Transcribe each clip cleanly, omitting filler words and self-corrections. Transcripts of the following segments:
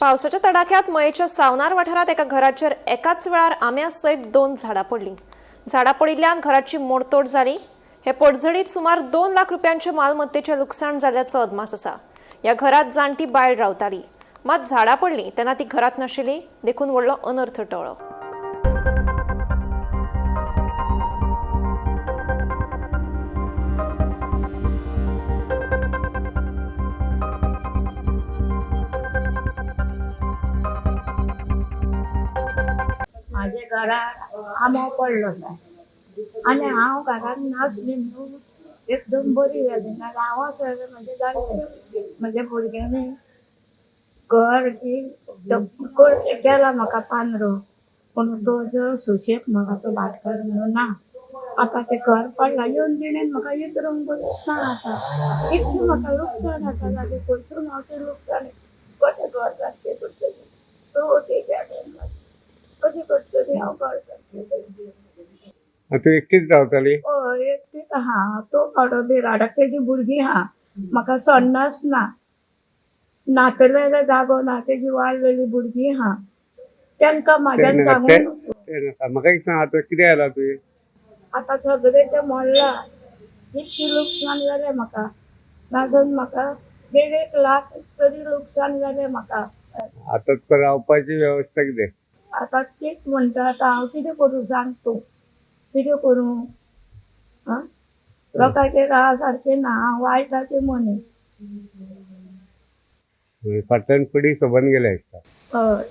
पावसाच्या तडाख्यात मयेच्या सावनार वाठारात एका घराचेर एकाच वेळार आंब्या सयत 2 झाडां पडलीं. झाडां पडिल्ल्यान घराची मोडतोड जाली. हे पडझडीत सुमार 2 लाख रुपयांचे मालमत्तेचें लुकसाण जाल्ल्याचो अदमास आसा. ह्या घरात जाणटी बायल रावताली. मात झाडां पडलीं तेन्ना ती घरात नाशिल्ली, देखून व्हडलो अनर्थ टळ्ळो. माझ्या घरात आंबो पडलो आसा आनी हांव घरात नासली न्हू, एकदम बरी जाली ना. हांव सगळें म्हणजे जालें म्हज्या भुरग्यांनी घर केला म्हाका पानरो, पूण तो जो सुशेग म्हाका तो भाटकार म्हणून ना. आतां तें घर पडलां येवन दिणेन म्हाका इतरूंक बसूंक ना. आतां इतलें म्हाका लुकसाण जाता जालें. पयसून हांव तें लुकसाण कशें घर सारकें करतलें, सो तेच्या कशें करतली हांव घर सारकें करतलें. तू एकटीच रावताली? हय एकटीच आहा. तो फाटो बिराडाक तेजी भुरगीं आहा. म्हाका सन्नास ना, नातलेले जागो ना, तेजी वाडलेली भुरगीं आहा. तेंकां म्हाज्यान सांगून म्हाका एक सांग, आता कितें जाला तुवें? आतां सगळें तें मोडलां. इतकी लुकसाण जालें म्हाका. नाजावन म्हाका 1.5 लाख तरी लुकसाण जालें म्हाका. आता तुका रावपाची वेवस्था कितें? आतां तेच म्हणटा, आतां हांव कितें करूं सांग तूं, कितें करूं? आं लोकांचे राव सारकें ना. हांव वायटाचें मनीस. फाटल्यान पडी सबन गेल्या दिसता. हय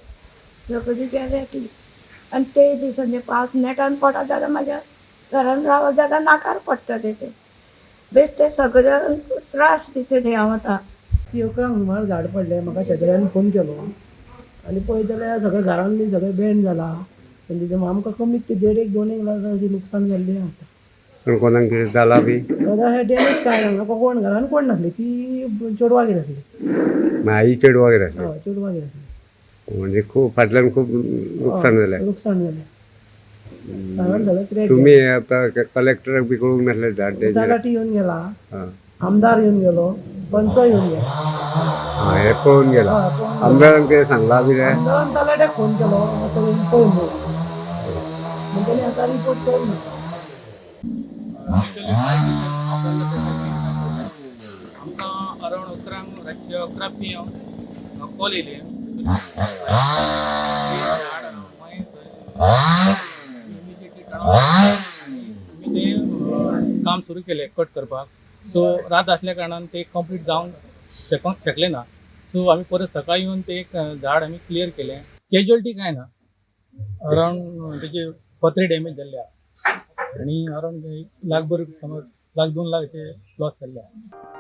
सगळीं गेलें ती. आनी ते दिसांचे पावस नेटान पडत जाल्यार म्हाज्या घरान रावत जाल्यार नाकार पडटा ते बेश्टे सगळ्यांक त्रास दिता ते हांव आतां. 11 सुमार झाड पडलें. म्हाका शेजाऱ्यान फोन केलो आनी पळयत जाल्यार सगळें घरान बी सगळें बेंड जालां. म्हणजे आमकां कमीत ते 1.5-2 लाखाची लुकसाण जाल्लें आसा. पण कोणाक कितें जाला बी? दादा हे डॅमेज काय ना. कोण घरान कोण नासली, ती चेडवागेर आसली. आई चेडवा कितें? हय चेडवागेर आसली. म्हणजे खूब फाटल्यान खूब नुकसाण जालें. लुकसाण जालें. घरान सगळें क्रेक तुम्ही आता कलेक्टराक बी कळूंक नासलें झाड तेजेर? तलाटी येवन गेला, हां आमदार येवन गेलो, पंच येवन गेला. हे पळोवन गेला. आमदारान कितें सांगला बी काय? आमदारान तलाट्याक फोन केलो, सगळें पळोवन गेलो. म्हणटकीर आतां रिपोर्ट करून आमकां अरावंड 11 कॉल येयली. आमी तें काम सुरू केलें कट करपाक. सो रात आसल्या कारणान ते कंप्लीट जावंक शकलें ना. सो आमी परत सकाळी येवन ते झाड आमी क्लियर केलें. कॅज्युअलिटी कांय ना. अरावंड तेजे पत्रे डॅमेज जाल्ले आहा आनी अरावंड 1 लाख भर समज 1-2 लाख अशें लॉस जाल्ले आहा.